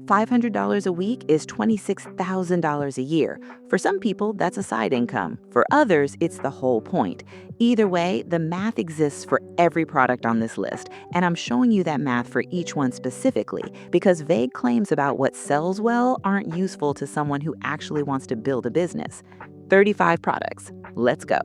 $500 a week is $26,000 a year. For some people, that's a side income. For others, it's the whole point. Either way, the math exists for every product on this list, and I'm showing you that math for each one specifically because vague claims about what sells well aren't useful to someone who actually wants to build a business. 35 products. Let's go.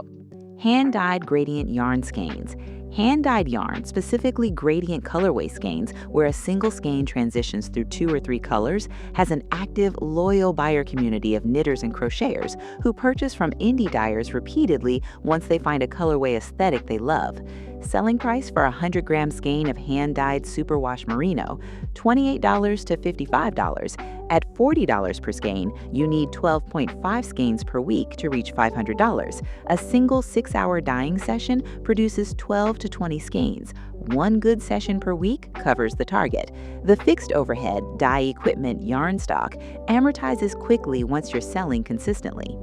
Hand-dyed gradient yarn skeins. Hand-dyed yarn, specifically gradient colorway skeins, where a single skein transitions through 2 or 3 colors, has an active, loyal buyer community of knitters and crocheters who purchase from indie dyers repeatedly once they find a colorway aesthetic they love. Selling price for a 100-gram skein of hand-dyed superwash merino, $28 to $55. At $40 per skein, you need 12.5 skeins per week to reach $500. A single 6-hour dyeing session produces 12 to 20 skeins. One good session per week covers the target. The fixed overhead, dye equipment, yarn stock amortizes quickly once you're selling consistently.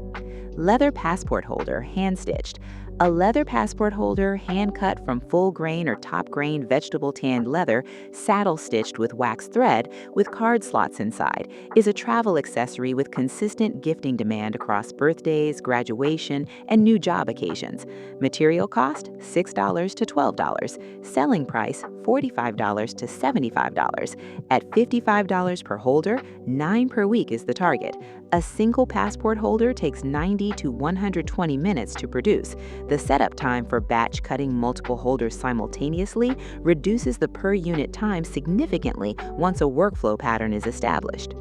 Leather passport holder, hand-stitched. A leather passport holder, hand-cut from full-grain or top-grain vegetable tanned leather, saddle-stitched with wax thread with card slots inside, is a travel accessory with consistent gifting demand across birthdays, graduation, and new job occasions. Material cost, $6 to $12. Selling price, $45 to $75. At $55 per holder, 9 per week is the target. A single passport holder takes 90 to 120 minutes to produce. The setup time for batch cutting multiple holders simultaneously reduces the per unit time significantly once a workflow pattern is established.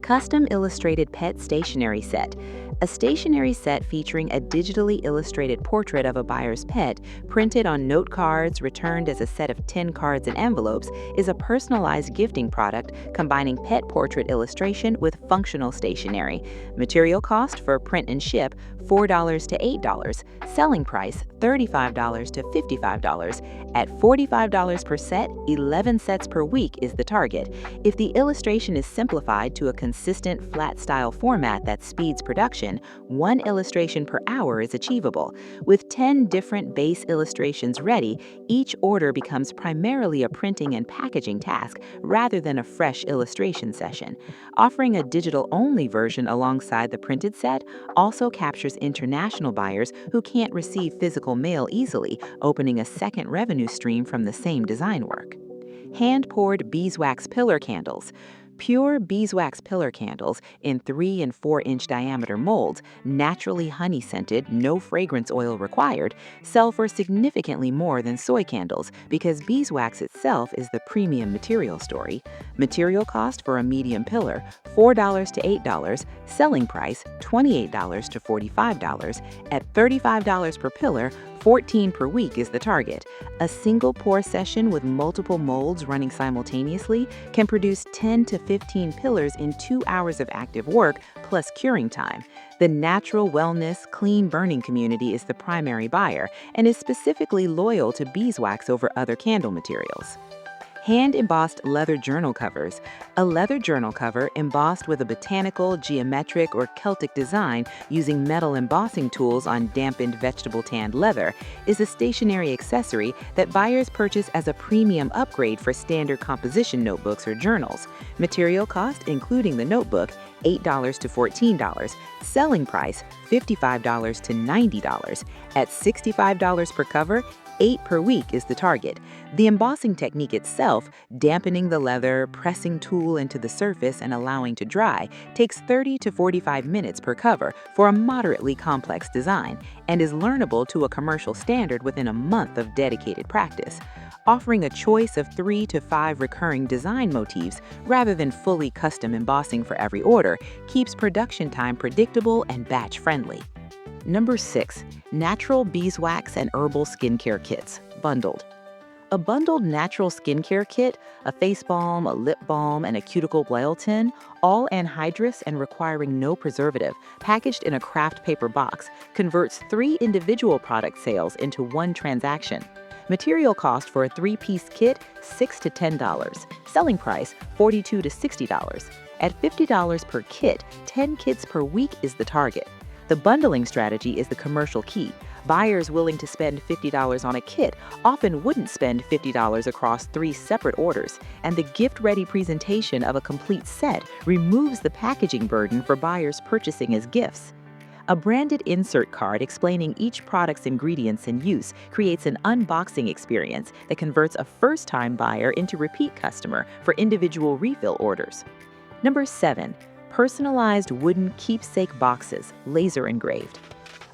Custom illustrated pet stationery set. A stationery set featuring a digitally illustrated portrait of a buyer's pet, printed on note cards, returned as a set of 10 cards and envelopes, is a personalized gifting product combining pet portrait illustration with functional stationery. Material cost for print and ship, $4 to $8. Selling price, $35 to $55. At $45 per set, 11 sets per week is the target. If the illustration is simplified to a consistent flat-style format that speeds production, 1 illustration per hour is achievable. With 10 different base illustrations ready, each order becomes primarily a printing and packaging task rather than a fresh illustration session. Offering a digital-only version alongside the printed set also captures international buyers who can't receive physical mail easily, opening a second revenue stream from the same design work. Hand-poured beeswax pillar candles. Pure beeswax pillar candles in 3 and 4-inch diameter molds, naturally honey-scented, no fragrance oil required, sell for significantly more than soy candles because beeswax itself is the premium material story. Material cost for a medium pillar, $4 to $8. Selling price, $28 to $45. At $35 per pillar, 14 per week is the target. A single pour session with multiple molds running simultaneously can produce 10 to 15 pillars in 2 hours of active work plus curing time. The natural wellness, clean burning community is the primary buyer and is specifically loyal to beeswax over other candle materials. Hand-embossed leather journal covers. A leather journal cover embossed with a botanical, geometric, or Celtic design using metal embossing tools on dampened vegetable tanned leather is a stationary accessory that buyers purchase as a premium upgrade for standard composition notebooks or journals. Material cost, including the notebook, $8 to $14. Selling price, $55 to $90. At $65 per cover, 8 per week is the target. The embossing technique itself, dampening the leather, pressing tool into the surface, and allowing to dry, takes 30 to 45 minutes per cover for a moderately complex design and is learnable to a commercial standard within a month of dedicated practice. Offering a choice of 3 to 5 recurring design motifs rather than fully custom embossing for every order keeps production time predictable and batch-friendly. Number 6. Natural beeswax and herbal skincare kits, bundled. A bundled natural skincare kit, a face balm, a lip balm, and a cuticle biotin, all anhydrous and requiring no preservative, packaged in a craft paper box, converts 3 individual product sales into 1 transaction. Material cost for a 3-piece kit, $6 to $10. Selling price, $42 to $60. At $50 per kit, 10 kits per week is the target. The bundling strategy is the commercial key. Buyers willing to spend $50 on a kit often wouldn't spend $50 across 3 separate orders, and the gift-ready presentation of a complete set removes the packaging burden for buyers purchasing as gifts. A branded insert card explaining each product's ingredients and use creates an unboxing experience that converts a first-time buyer into repeat customer for individual refill orders. Number 7. Personalized wooden keepsake boxes, laser engraved.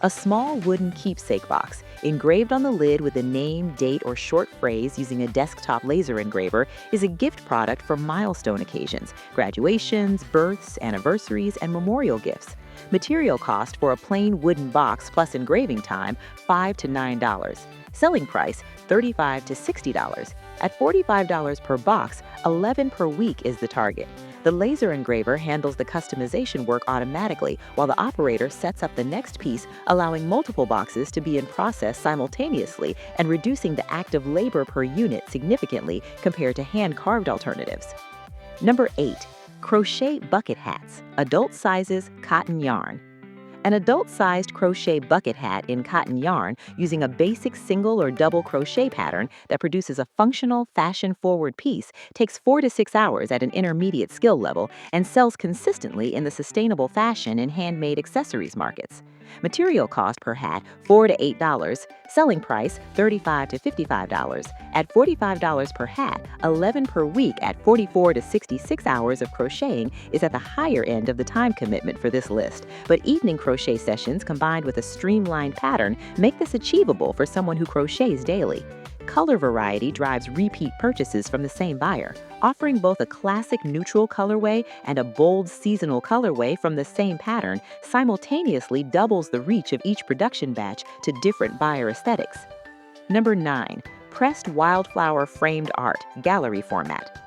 A small wooden keepsake box, engraved on the lid with a name, date, or short phrase using a desktop laser engraver, is a gift product for milestone occasions, graduations, births, anniversaries, and memorial gifts. Material cost for a plain wooden box plus engraving time, $5 to $9. Selling price, $35 to $60. At $45 per box, 11 per week is the target. The laser engraver handles the customization work automatically, while the operator sets up the next piece, allowing multiple boxes to be in process simultaneously and reducing the active labor per unit significantly compared to hand-carved alternatives. Number 8. Crochet bucket hats, adult sizes, cotton yarn. An adult-sized crochet bucket hat in cotton yarn using a basic single or double crochet pattern that produces a functional, fashion-forward piece takes 4 to 6 hours at an intermediate skill level and sells consistently in the sustainable fashion and handmade accessories markets. Material cost per hat, $4 to $8. Selling price, $35 to $55. At $45 per hat, 11 per week at 44 to 66 hours of crocheting is at the higher end of the time commitment for this list, but evening crochet sessions combined with a streamlined pattern make this achievable for someone who crochets daily. Color variety drives repeat purchases from the same buyer, offering both a classic neutral colorway and a bold seasonal colorway from the same pattern simultaneously doubles the reach of each production batch to different buyer aesthetics. Number 9. Pressed wildflower framed art, gallery format.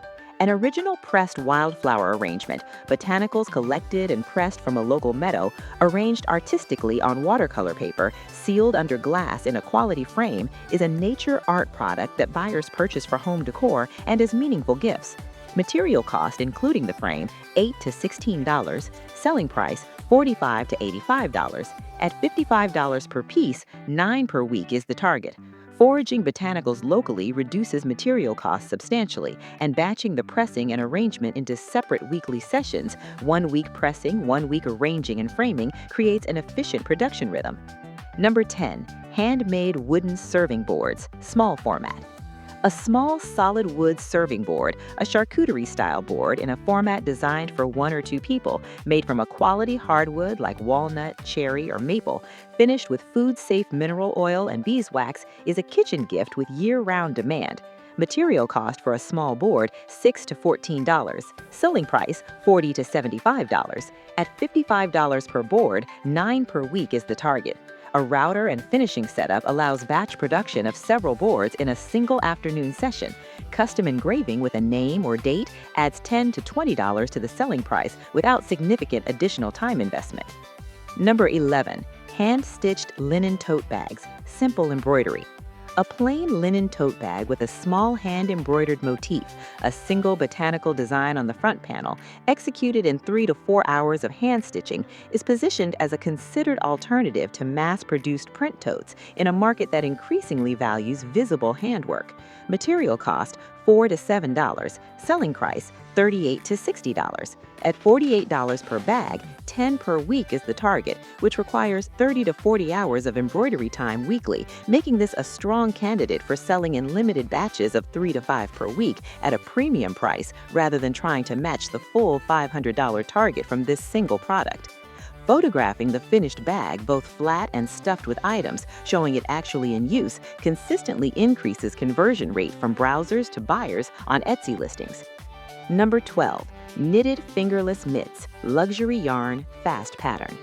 An original pressed wildflower arrangement, botanicals collected and pressed from a local meadow, arranged artistically on watercolor paper, sealed under glass in a quality frame, is a nature art product that buyers purchase for home decor and as meaningful gifts. Material cost, including the frame, $8 to $16. Selling price, $45 to $85. At $55 per piece, 9 per week is the target. Foraging botanicals locally reduces material costs substantially, and batching the pressing and arrangement into separate weekly sessions, 1 week pressing, 1 week arranging and framing, creates an efficient production rhythm. Number 10. Handmade wooden serving boards, small format. A small solid wood serving board, a charcuterie-style board in a format designed for 1 or 2 people, made from a quality hardwood like walnut, cherry, or maple, finished with food-safe mineral oil and beeswax, is a kitchen gift with year-round demand. Material cost for a small board, $6 to $14. Selling price, $40 to $75. At $55 per board, 9 per week is the target. A router and finishing setup allows batch production of several boards in a single afternoon session. Custom engraving with a name or date adds $10 to $20 to the selling price without significant additional time investment. Number 11. Hand-stitched linen tote bags, simple embroidery. A plain linen tote bag with a small hand-embroidered motif, a single botanical design on the front panel, executed in 3 to 4 hours of hand stitching, is positioned as a considered alternative to mass-produced print totes in a market that increasingly values visible handwork. Material cost, $4 to $7. Selling price, $38 to $60. At $48 per bag, 10 per week is the target, which requires 30 to 40 hours of embroidery time weekly, making this a strong candidate for selling in limited batches of 3 to 5 per week at a premium price rather than trying to match the full $500 target from this single product. Photographing the finished bag, both flat and stuffed with items, showing it actually in use, consistently increases conversion rate from browsers to buyers on Etsy listings. Number 12. Knitted fingerless mitts, luxury yarn, fast pattern.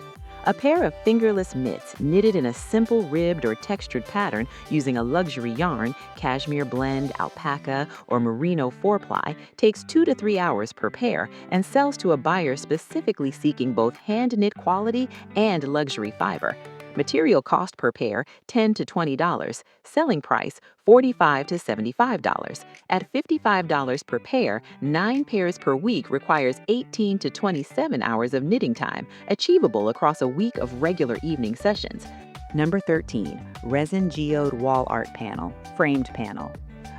A pair of fingerless mitts knitted in a simple ribbed or textured pattern using a luxury yarn, cashmere blend, alpaca, or merino 4-ply takes 2 to 3 hours per pair and sells to a buyer specifically seeking both hand-knit quality and luxury fiber. Material cost per pair, $10 to $20. Selling price, $45 to $75. At $55 per pair, 9 pairs per week requires 18 to 27 hours of knitting time, achievable across a week of regular evening sessions. Number 13, resin geode wall art panel, framed panel.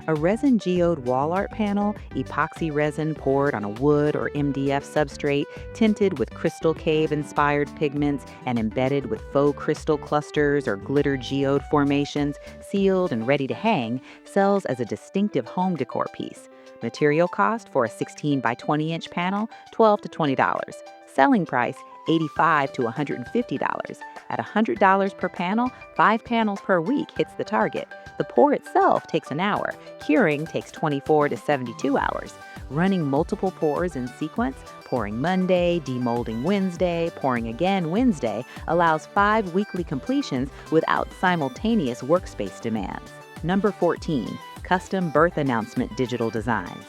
A resin geode wall art panel, epoxy resin poured on a wood or MDF substrate, tinted with crystal cave-inspired pigments and embedded with faux crystal clusters or glitter geode formations, sealed and ready to hang, sells as a distinctive home decor piece. Material cost for a 16 by 20 inch panel, $12 to $20. Selling price, $85 to $150. At $100 per panel, 5 panels per week hits the target. The pour itself takes an hour. Curing takes 24 to 72 hours. Running multiple pours in sequence, pouring Monday, demolding Wednesday, pouring again Wednesday, allows 5 weekly completions without simultaneous workspace demands. Number 14, custom birth announcement digital designs.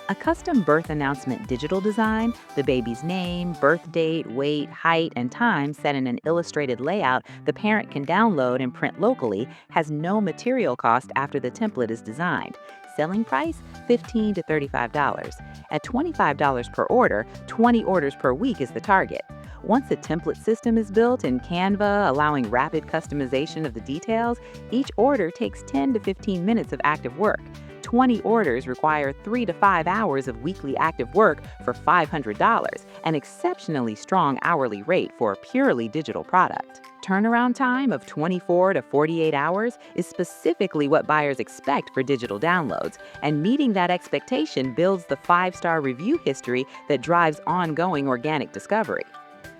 A custom birth announcement digital design, the baby's name, birth date, weight, height, and time set in an illustrated layout the parent can download and print locally, has no material cost after the template is designed. Selling price, $15 to $35. At $25 per order, 20 orders per week is the target. Once a template system is built in Canva, allowing rapid customization of the details, each order takes 10 to 15 minutes of active work. 20 orders require 3 to 5 hours of weekly active work for $500, an exceptionally strong hourly rate for a purely digital product. Turnaround time of 24 to 48 hours is specifically what buyers expect for digital downloads, and meeting that expectation builds the 5-star review history that drives ongoing organic discovery.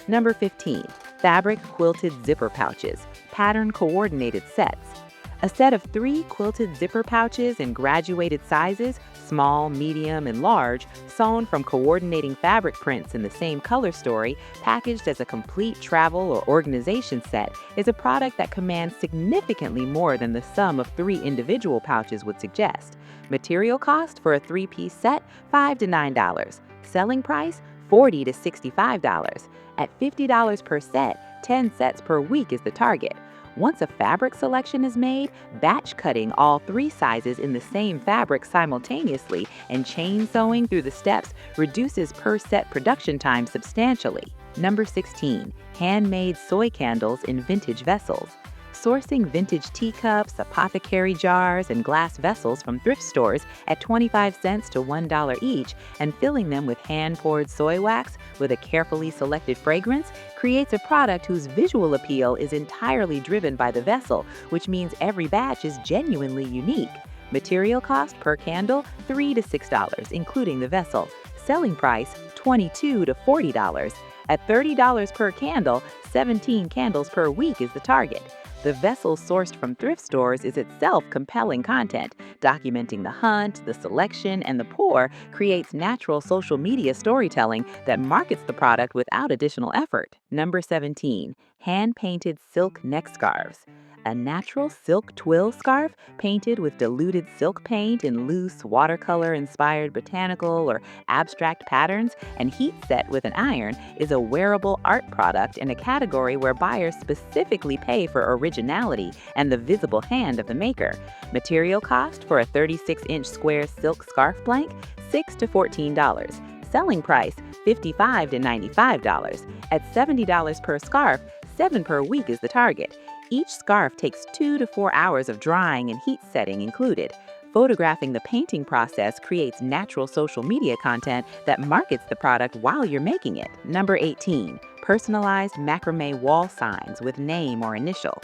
Number 15, fabric quilted zipper pouches, pattern coordinated sets. A set of 3 quilted zipper pouches in graduated sizes, small, medium, and large, sewn from coordinating fabric prints in the same color story, packaged as a complete travel or organization set, is a product that commands significantly more than the sum of 3 individual pouches would suggest. Material cost for a 3-piece set, $5 to $9. Selling price, $40 to $65. At $50 per set, 10 sets per week is the target. Once a fabric selection is made, batch cutting all 3 sizes in the same fabric simultaneously and chain sewing through the steps reduces per set production time substantially. Number 16, handmade soy candles in vintage vessels. Sourcing vintage teacups, apothecary jars, and glass vessels from thrift stores at 25 cents to $1 each and filling them with hand-poured soy wax with a carefully selected fragrance creates a product whose visual appeal is entirely driven by the vessel, which means every batch is genuinely unique. Material cost per candle, $3 to $6, including the vessel. Selling price, $22 to $40. At $30 per candle, 17 candles per week is the target. The vessel sourced from thrift stores is itself compelling content. Documenting the hunt, the selection, and the pour creates natural social media storytelling that markets the product without additional effort. Number 17, hand-painted silk neck scarves. A natural silk twill scarf painted with diluted silk paint in loose, watercolor-inspired botanical or abstract patterns and heat set with an iron is a wearable art product in a category where buyers specifically pay for originality and the visible hand of the maker. Material cost for a 36-inch square silk scarf blank, $6 to $14. Selling price, $55 to $95. At $70 per scarf, 7 per week is the target. Each scarf takes 2 to 4 hours of drying and heat setting included. Photographing the painting process creates natural social media content that markets the product while you're making it. Number 18, personalized macrame wall signs with name or initial.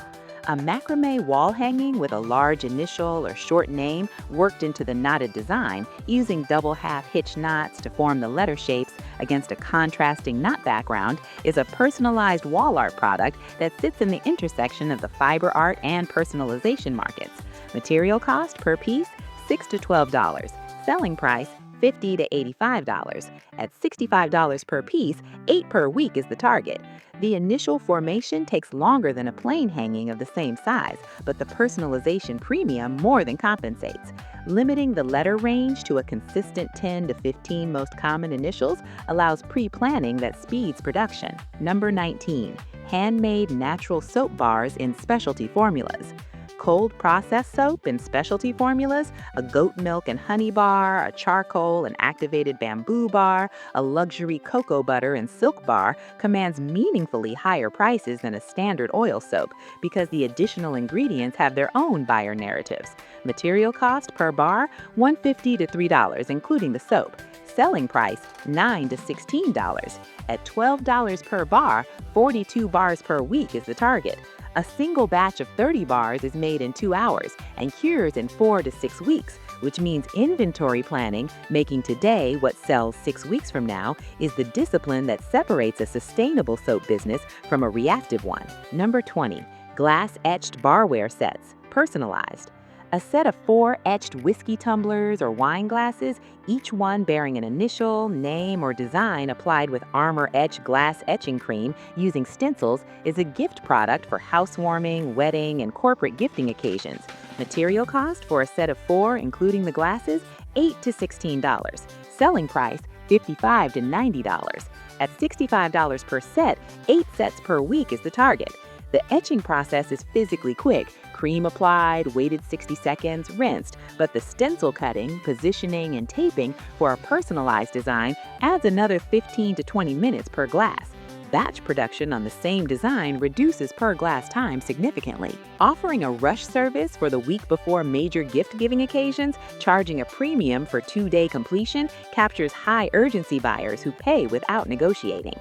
A macrame wall hanging with a large initial or short name worked into the knotted design, using double half hitch knots to form the letter shapes against a contrasting knot background, is a personalized wall art product that sits in the intersection of the fiber art and personalization markets. Material cost per piece, $6 to $12. Selling price, $50 to $85. At $65 per piece, 8 per week is the target. The initial formation takes longer than a plain hanging of the same size, but the personalization premium more than compensates. Limiting the letter range to a consistent 10 to 15 most common initials allows pre-planning that speeds production. Number 19, handmade natural soap bars in specialty formulas. cold processed soap and specialty formulas, a goat milk and honey bar, a charcoal and activated bamboo bar, a luxury cocoa butter and silk bar, commands meaningfully higher prices than a standard oil soap because the additional ingredients have their own buyer narratives. Material cost per bar, $1.50 to $3, including the soap. Selling price, $9 to $16. At $12 per bar, 42 bars per week is the target. A single batch of 30 bars is made in 2 hours and cures in 4 to 6 weeks, which means inventory planning, making today what sells 6 weeks from now, is the discipline that separates a sustainable soap business from a reactive one. Number 20, glass-etched barware sets, personalized. A set of 4 etched whiskey tumblers or wine glasses, each one bearing an initial, name, or design applied with armor-etched glass etching cream using stencils, is a gift product for housewarming, wedding, and corporate gifting occasions. Material cost for a set of 4, including the glasses, $8 to $16. Selling price, $55 to $90. At $65 per set, 8 sets per week is the target. The etching process is physically quick. Cream applied, waited 60 seconds, rinsed, but the stencil cutting, positioning, and taping for a personalized design adds another 15 to 20 minutes per glass. Batch production on the same design reduces per glass time significantly. Offering a rush service for the week before major gift-giving occasions, charging a premium for 2-day completion, captures high-urgency buyers who pay without negotiating.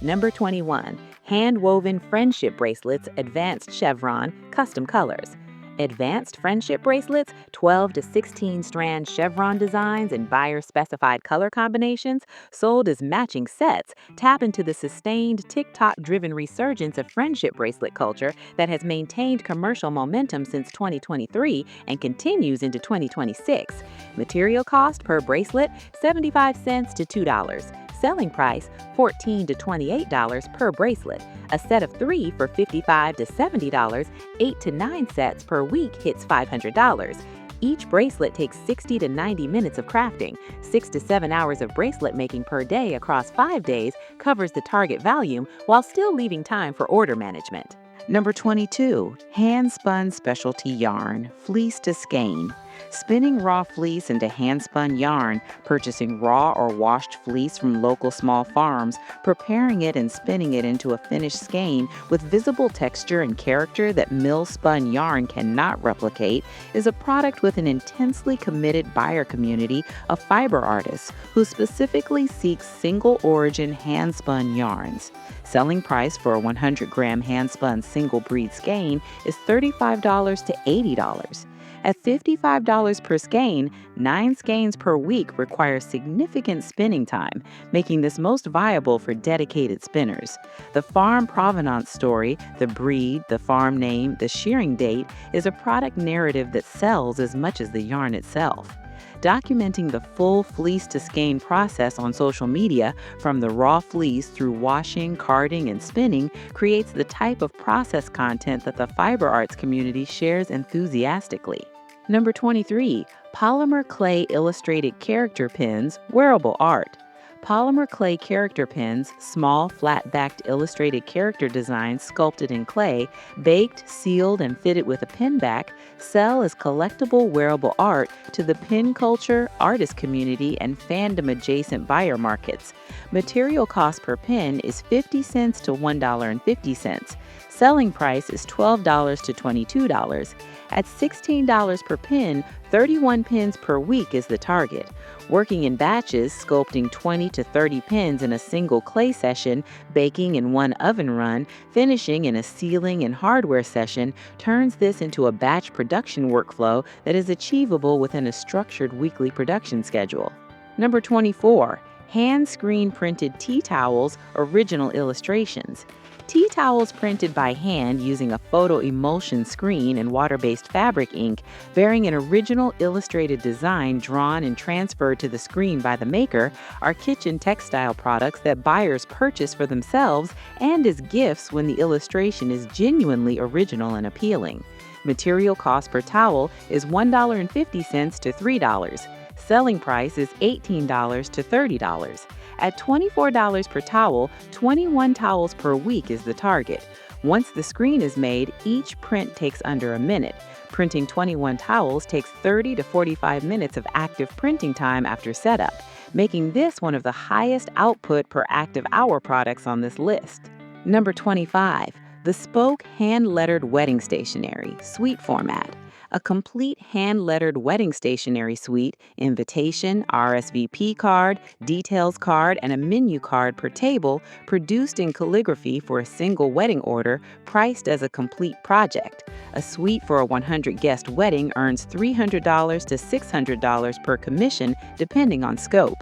Number 21, hand-woven friendship bracelets, advanced chevron, custom colors. Advanced friendship bracelets, 12 to 16 strand chevron designs and buyer-specified color combinations, sold as matching sets, tap into the sustained TikTok-driven resurgence of friendship bracelet culture that has maintained commercial momentum since 2023 and continues into 2026. Material cost per bracelet, 75 cents to $2. Selling price, $14 to $28 per bracelet. A set of 3 for $55 to $70, 8 to 9 sets per week hits $500. Each bracelet takes 60 to 90 minutes of crafting. 6 to 7 hours of bracelet making per day across 5 days covers the target volume while still leaving time for order management. Number 22, hand-spun specialty yarn, fleece to skein. Spinning raw fleece into hand-spun yarn, purchasing raw or washed fleece from local small farms, preparing it and spinning it into a finished skein with visible texture and character that mill-spun yarn cannot replicate, is a product with an intensely committed buyer community of fiber artists who specifically seek single-origin hand-spun yarns. Selling price for a 100-gram hand-spun single-breed skein is $35 to $80. At $55 per skein, 9 skeins per week require significant spinning time, making this most viable for dedicated spinners. The farm provenance story, the breed, the farm name, the shearing date, is a product narrative that sells as much as the yarn itself. Documenting the full fleece-to-skein process on social media, from the raw fleece through washing, carding, and spinning, creates the type of process content that the fiber arts community shares enthusiastically. Number 23, polymer clay illustrated character pins, wearable art. Polymer clay character pins, small, flat-backed illustrated character designs sculpted in clay, baked, sealed, and fitted with a pin back, sell as collectible wearable art to the pin culture, artist community, and fandom-adjacent buyer markets. Material cost per pin is 50 cents to $1.50. Selling price is $12 to $22. At $16 per pin, 31 pins per week is the target. Working in batches, sculpting 20 to 30 pins in a single clay session, baking in one oven run, finishing in a sealing and hardware session turns this into a batch production workflow that is achievable within a structured weekly production schedule. Number 24, hand screen printed tea towels, original illustrations. Tea towels printed by hand using a photo emulsion screen and water-based fabric ink, bearing an original illustrated design drawn and transferred to the screen by the maker, are kitchen textile products that buyers purchase for themselves and as gifts when the illustration is genuinely original and appealing. Material cost per towel is $1.50 to $3. Selling price is $18 to $30. At $24 per towel, 21 towels per week is the target. Once the screen is made, each print takes under a minute. Printing 21 towels takes 30 to 45 minutes of active printing time after setup, making this one of the highest output per active hour products on this list. Number 25. Bespoke hand-lettered wedding stationery, suite format. A complete hand-lettered wedding stationery suite, invitation, RSVP card, details card, and a menu card per table, produced in calligraphy for a single wedding order, priced as a complete project. A suite for a 100-guest wedding earns $300 to $600 per commission, depending on scope.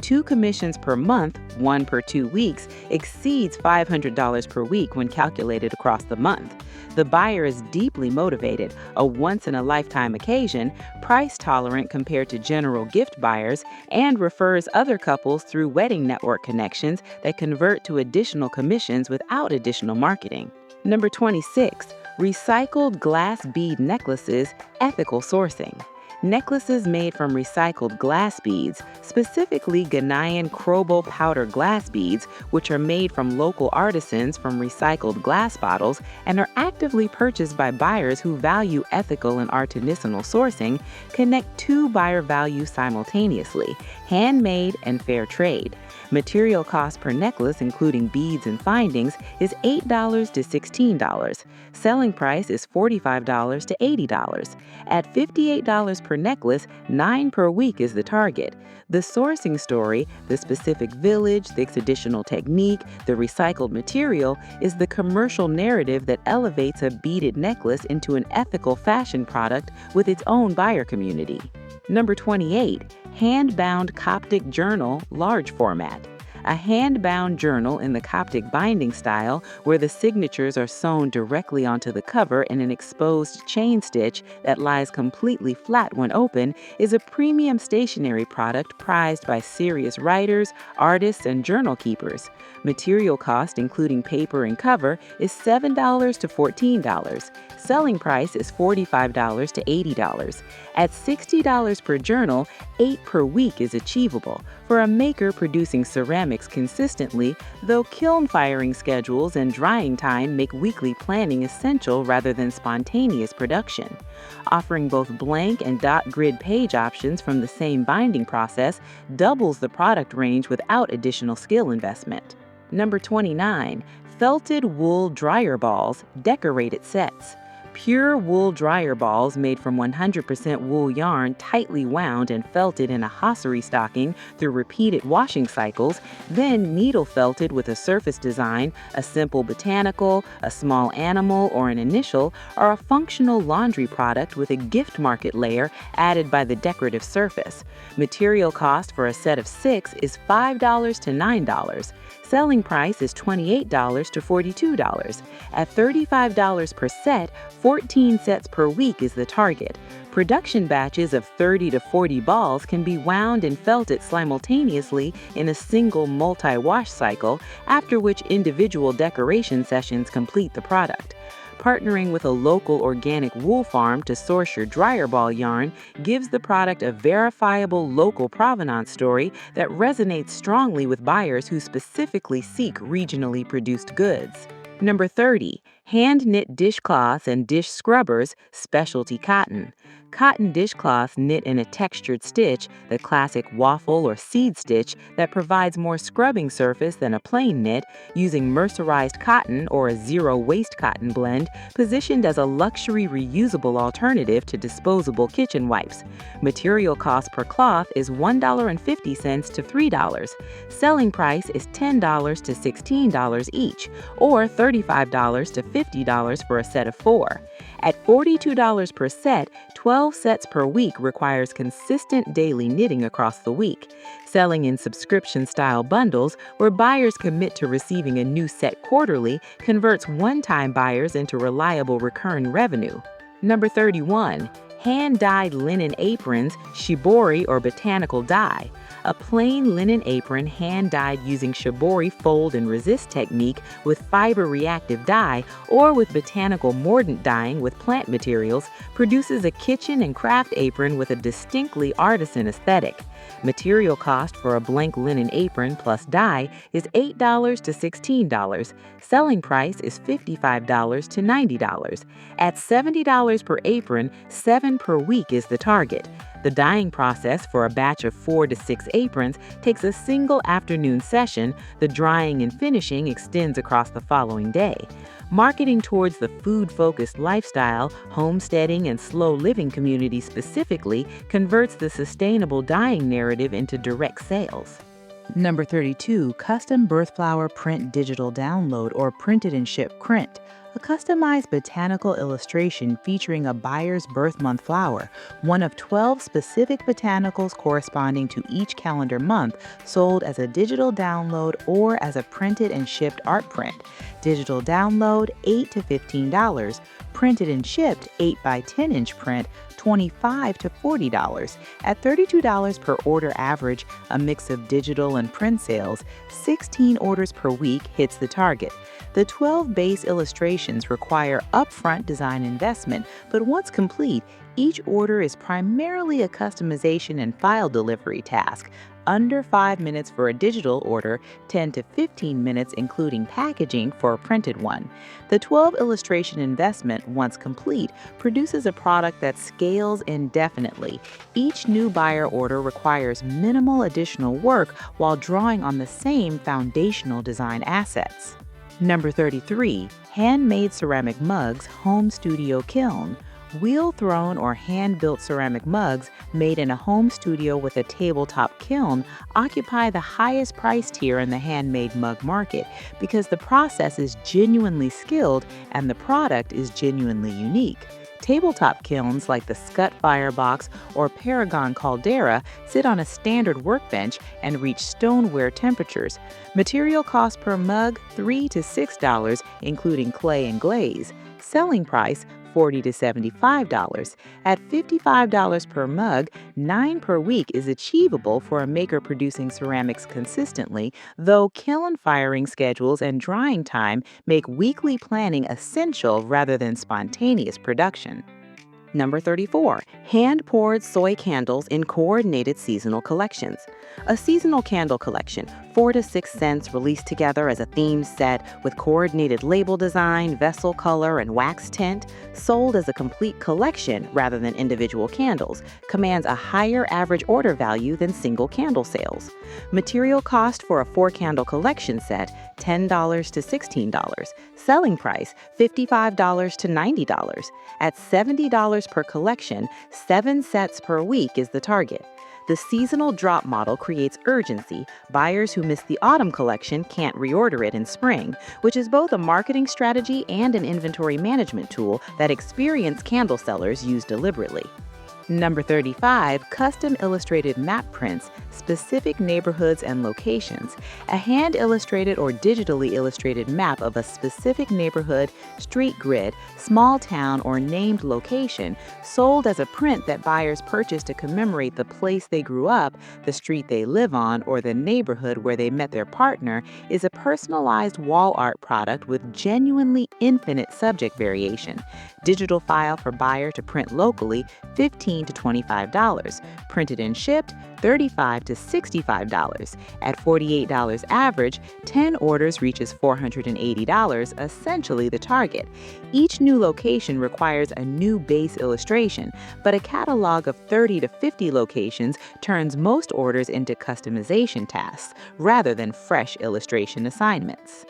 2 commissions per month, 1 per 2 weeks, exceeds $500 per week when calculated across the month. The buyer is deeply motivated, a once-in-a-lifetime occasion, price-tolerant compared to general gift buyers, and refers other couples through wedding network connections that convert to additional commissions without additional marketing. Number 26. Recycled glass bead necklaces, ethical sourcing. Necklaces made from recycled glass beads, specifically Ghanaian Krobo powder glass beads, which are made from local artisans from recycled glass bottles and are actively purchased by buyers who value ethical and artisanal sourcing, connect 2 buyer values simultaneously: handmade and fair trade. Material cost per necklace, including beads and findings, is $8 to $16. Selling price is $45 to $80. At $58 per necklace, 9 per week is the target. The sourcing story, the specific village, the additional technique, the recycled material, is the commercial narrative that elevates a beaded necklace into an ethical fashion product with its own buyer community. Number 28. Hand-bound Coptic journal, large format. A hand-bound journal in the Coptic binding style, where the signatures are sewn directly onto the cover in an exposed chain stitch that lies completely flat when open, is a premium stationery product prized by serious writers, artists, and journal keepers. Material cost, including paper and cover, is $7 to $14. Selling price is $45 to $80. At $60 per journal, 8 per week is achievable for a maker producing ceramics consistently, though kiln firing schedules and drying time make weekly planning essential rather than spontaneous production. Offering both blank and dot grid page options from the same binding process doubles the product range without additional skill investment. Number 29. Felted wool dryer balls, decorated sets. Pure wool dryer balls made from 100% wool yarn, tightly wound and felted in a hosiery stocking through repeated washing cycles, then needle felted with a surface design, a simple botanical, a small animal, or an initial, are a functional laundry product with a gift market layer added by the decorative surface. Material cost for a set of 6 is $5 to $9. Selling price is $28 to $42. At $35 per set, 14 sets per week is the target. Production batches of 30 to 40 balls can be wound and felted simultaneously in a single multi-wash cycle, after which individual decoration sessions complete the product. Partnering with a local organic wool farm to source your dryer ball yarn gives the product a verifiable local provenance story that resonates strongly with buyers who specifically seek regionally produced goods. Number 30. Hand-knit dishcloths and dish scrubbers, specialty cotton. Cotton dishcloths knit in a textured stitch, the classic waffle or seed stitch that provides more scrubbing surface than a plain knit, using mercerized cotton or a zero-waste cotton blend, positioned as a luxury reusable alternative to disposable kitchen wipes. Material cost per cloth is $1.50 to $3. Selling price is $10 to $16 each, or $35 to $50 for a set of 4. At $42 per set, 12 sets per week requires consistent daily knitting across the week. Selling in subscription-style bundles, where buyers commit to receiving a new set quarterly, converts one-time buyers into reliable recurring revenue. Number 31. Hand-dyed linen aprons, shibori or botanical dye. A plain linen apron hand-dyed using shibori fold and resist technique with fiber-reactive dye or with botanical mordant dyeing with plant materials produces a kitchen and craft apron with a distinctly artisan aesthetic. Material cost for a blank linen apron plus dye is $8 to $16. Selling price is $55 to $90. At $70 per apron, 7 per week is the target. The dyeing process for a batch of 4 to 6 aprons takes a single afternoon session. The drying and finishing extends across the following day. Marketing towards the food-focused lifestyle, homesteading, and slow living community specifically converts the sustainable dyeing narrative into direct sales. Number 32, custom birth flower print digital download or printed and shipped print. A customized botanical illustration featuring a buyer's birth month flower, one of 12 specific botanicals corresponding to each calendar month, sold as a digital download or as a printed and shipped art print. Digital download, $8 to $15. Printed and shipped 8 by 10-inch print, $25 to $40. At $32 per order average, a mix of digital and print sales, 16 orders per week hits the target. The 12 base illustrations require upfront design investment, but once complete, each order is primarily a customization and file delivery task. Under 5 minutes for a digital order, 10 to 15 minutes including packaging for a printed one. The 12 illustration investment, once complete, produces a product that scales indefinitely. Each new buyer order requires minimal additional work while drawing on the same foundational design assets. Number 33, handmade ceramic mugs, home studio kiln. Wheel-thrown or hand-built ceramic mugs made in a home studio with a tabletop kiln occupy the highest price tier in the handmade mug market because the process is genuinely skilled and the product is genuinely unique. Tabletop kilns like the Scott Firebox or Paragon Caldera sit on a standard workbench and reach stoneware temperatures. Material cost per mug, $3 to $6, including clay and glaze. Selling price, $40 to $75. At $55 per mug, 9 per week is achievable for a maker producing ceramics consistently, though kiln firing schedules and drying time make weekly planning essential rather than spontaneous production. Number 34, hand-poured soy candles in coordinated seasonal collections. A seasonal candle collection, 4 to 6 scents released together as a themed set with coordinated label design, vessel color, and wax tint, sold as a complete collection rather than individual candles, commands a higher average order value than single candle sales. Material cost for a 4-candle collection set, $10 to $16. Selling price, $55 to $90. At $70 per collection, 7 sets per week is the target. The seasonal drop model creates urgency. Buyers who miss the autumn collection can't reorder it in spring, which is both a marketing strategy and an inventory management tool that experienced candle sellers use deliberately. Number 35, custom illustrated map prints, specific neighborhoods and locations. A hand-illustrated or digitally illustrated map of a specific neighborhood, street grid, small town, or named location, sold as a print that buyers purchase to commemorate the place they grew up, the street they live on, or the neighborhood where they met their partner, is a personalized wall art product with genuinely infinite subject variation. Digital file for buyer to print locally, $15 to $25. Printed and shipped, $35 to $65. At $48 average, 10 orders reaches $480, essentially the target. Each new location requires a new base illustration, but a catalog of 30 to 50 locations turns most orders into customization tasks rather than fresh illustration assignments.